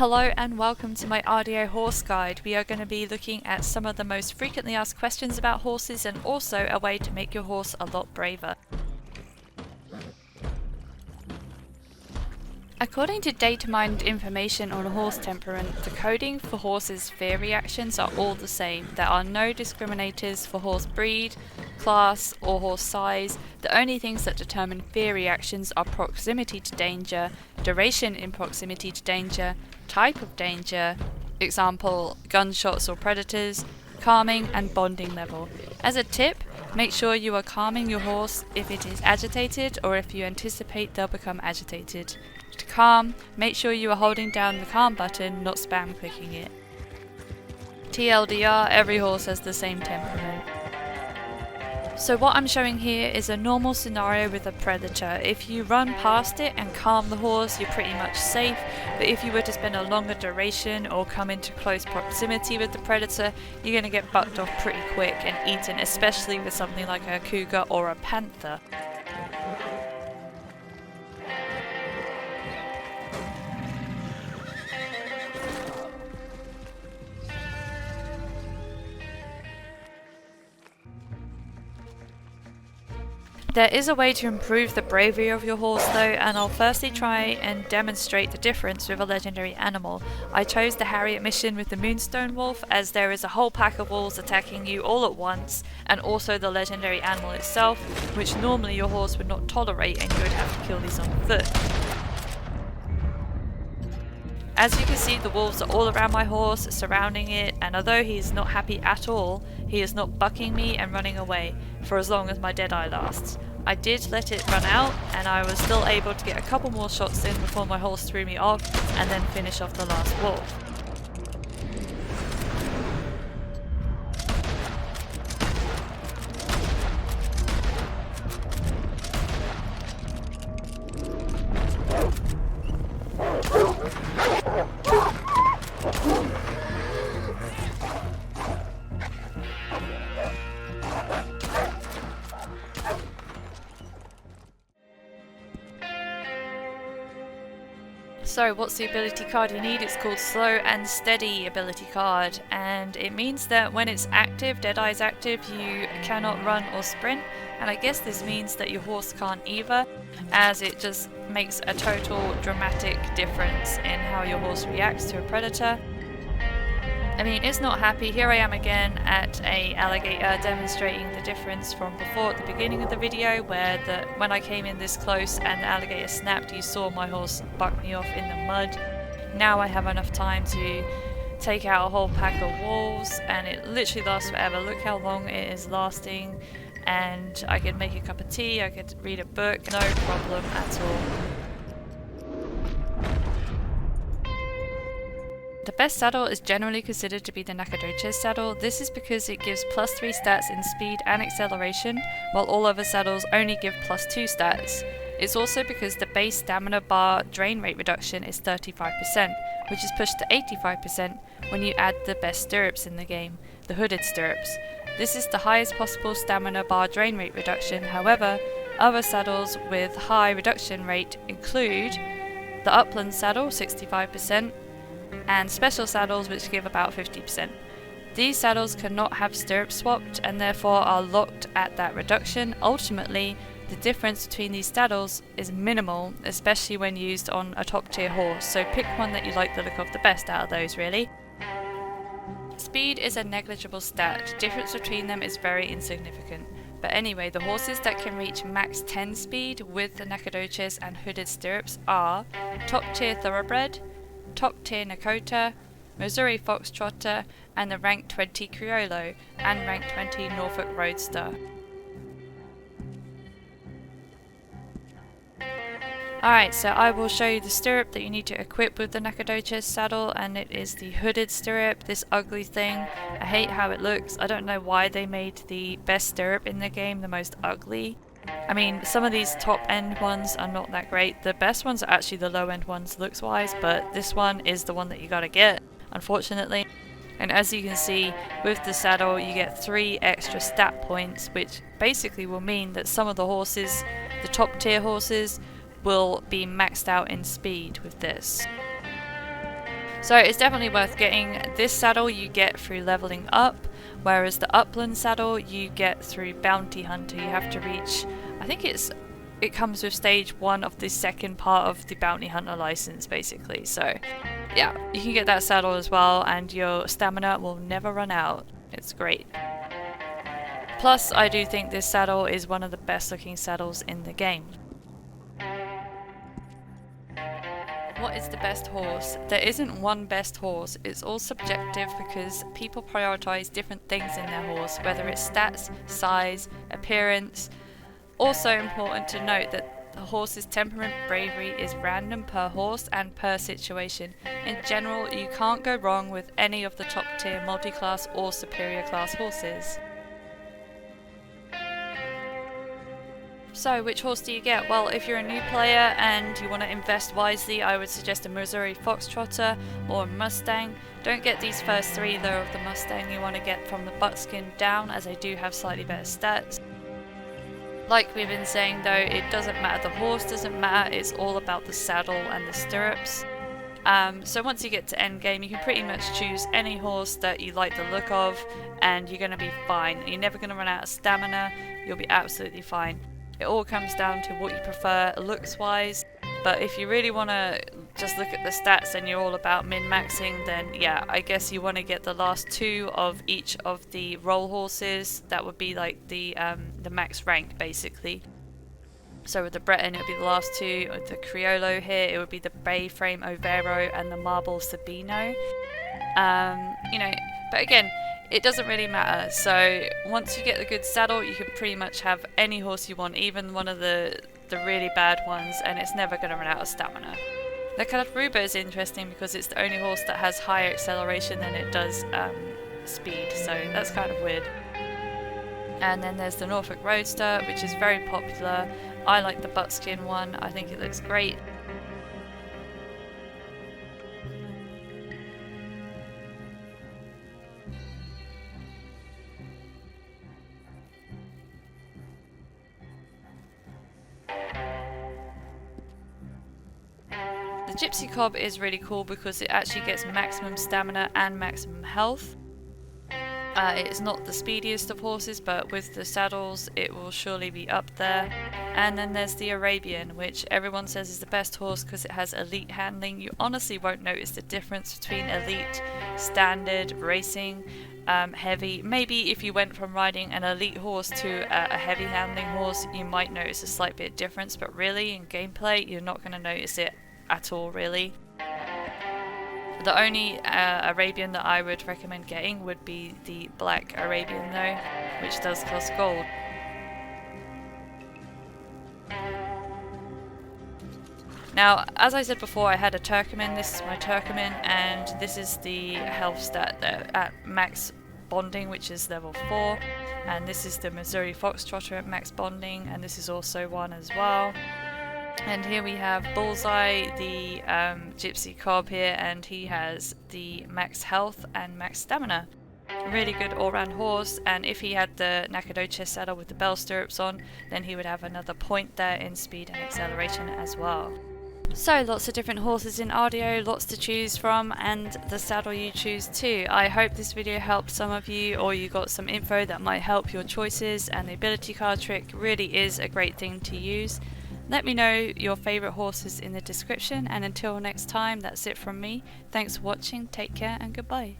Hello and welcome to my RDO horse guide. We are going to be looking at some of the most frequently asked questions about horses and also a way to make your horse a lot braver. According to data mined information on horse temperament, the coding for horses' fear reactions are all the same. There are no discriminators for horse breed, class, or horse size. The only things that determine fear reactions are proximity to danger, duration in proximity to danger, type of danger, example, gunshots or predators, calming and bonding level. As a tip, make sure you are calming your horse if it is agitated or if you anticipate they'll become agitated. To calm, make sure you are holding down the calm button, not spam clicking it. TLDR, every horse has the same temperament. So what I'm showing here is a normal scenario with a predator. If you run past it and calm the horse, you're pretty much safe, but if you were to spend a longer duration or come into close proximity with the predator, you're going to get bucked off pretty quick and eaten, especially with something like a cougar or a panther. There is a way to improve the bravery of your horse though, and I'll firstly try and demonstrate the difference with a legendary animal. I chose the Harriet mission with the Moonstone Wolf as there is a whole pack of wolves attacking you all at once, and also the legendary animal itself, which normally your horse would not tolerate and you would have to kill these on foot. As you can see, the wolves are all around my horse, surrounding it, and although he is not happy at all, he is not bucking me and running away for as long as my Deadeye lasts. I did let it run out, and I was still able to get a couple more shots in before my horse threw me off, and then finish off the last wolf. So what's the ability card you need? It's called Slow and Steady ability card, and it means that when it's active, Deadeye is active, you cannot run or sprint, and I guess this means that your horse can't either, as it just makes a total dramatic difference in how your horse reacts to a predator. I mean, it's not happy. Here I am again at a alligator demonstrating the difference from before at the beginning of the video where when I came in this close and the alligator snapped, you saw my horse buck me off in the mud. Now I have enough time to take out a whole pack of wolves and it literally lasts forever. Look how long it is lasting, and I could make a cup of tea, I could read a book, no problem at all. The best saddle is generally considered to be the Nacogdoches saddle. This is because it gives +3 stats in speed and acceleration, while all other saddles only give +2 stats. It's also because the base stamina bar drain rate reduction is 35%, which is pushed to 85% when you add the best stirrups in the game, the hooded stirrups. This is the highest possible stamina bar drain rate reduction. However, other saddles with high reduction rate include the Upland saddle, 65%, and special saddles which give about 50%. These saddles cannot have stirrups swapped and therefore are locked at that reduction. Ultimately, the difference between these saddles is minimal, especially when used on a top tier horse, so pick one that you like the look of the best out of those really. Speed is a negligible stat, the difference between them is very insignificant. But anyway, the horses that can reach max 10 speed with the Nacogdoches and hooded stirrups are top tier Thoroughbred, top tier Nakota, Missouri Foxtrotter, and the rank 20 Criollo and rank 20 Norfolk Roadster. Alright, so I will show you the stirrup that you need to equip with the Nacogdoches saddle, and it is the hooded stirrup, this ugly thing. I hate how it looks. I don't know why they made the best stirrup in the game the most ugly. I mean, some of these top end ones are not that great. The best ones are actually the low end ones looks wise, but this one is the one that you gotta get, unfortunately. And as you can see, with the saddle you get 3 extra stat points, which basically will mean that some of the horses, the top tier horses, will be maxed out in speed with this. So it's definitely worth getting. This saddle you get through leveling up, whereas the upland saddle you get through bounty hunter. You have to reach, I think it comes with stage 1 of the second part of the bounty hunter license basically. So yeah, you can get that saddle as well and your stamina will never run out. It's great. Plus I do think this saddle is one of the best looking saddles in the game. What is the best horse? There isn't one best horse, it's all subjective because people prioritize different things in their horse, whether it's stats, size, appearance. Also important to note that the horse's temperament bravery is random per horse and per situation. In general, you can't go wrong with any of the top tier multi-class or superior class horses. So which horse do you get? Well, if you're a new player and you want to invest wisely, I would suggest a Missouri Foxtrotter or a Mustang. Don't get these first 3 though of the Mustang, you want to get from the buckskin down as they do have slightly better stats. Like we've been saying though, it doesn't matter, the horse doesn't matter, it's all about the saddle and the stirrups. So once you get to endgame, you can pretty much choose any horse that you like the look of and you're going to be fine. You're never going to run out of stamina, you'll be absolutely fine. It all comes down to what you prefer looks wise, but if you really want to just look at the stats and you're all about min-maxing, then yeah, I guess you want to get the last 2 of each of the roll horses. That would be like the max rank basically. So with the Breton it would be the last 2, with the Criollo here it would be the Bay Frame Overo and the Marble Sabino. You know, but again, it doesn't really matter. So once you get the good saddle, you can pretty much have any horse you want, even one of the really bad ones, and it's never going to run out of stamina. The Calaruba is interesting because it's the only horse that has higher acceleration than it does speed, so that's kind of weird. And then there's the Norfolk Roadster, which is very popular. I like the buckskin one, I think it looks great. The Gypsy Cob is really cool because it actually gets maximum stamina and maximum health. It's not the speediest of horses, but with the saddles it will surely be up there. And then there's the Arabian, which everyone says is the best horse because it has elite handling. You honestly won't notice the difference between elite, standard, racing, heavy. Maybe if you went from riding an elite horse to a heavy handling horse, you might notice a slight bit of difference, but really in gameplay you're not going to notice it at all really. The only Arabian that I would recommend getting would be the Black Arabian though, which does cost gold. Now, as I said before, I had a Turkoman. This is my Turkoman, and this is the health stat there at max bonding, which is level 4. And this is the Missouri Foxtrotter at max bonding, and this is also one as well. And here we have Bullseye, the Gypsy Cob here, and he has the max health and max stamina. Really good all-round horse, and if he had the Nacogdoches saddle with the bell stirrups on, then he would have another point there in speed and acceleration as well. So lots of different horses in RDO, lots to choose from, and the saddle you choose too. I hope this video helped some of you, or you got some info that might help your choices, and the ability card trick really is a great thing to use. Let me know your favourite horses in the description, and until next time, that's it from me. Thanks for watching, take care and goodbye.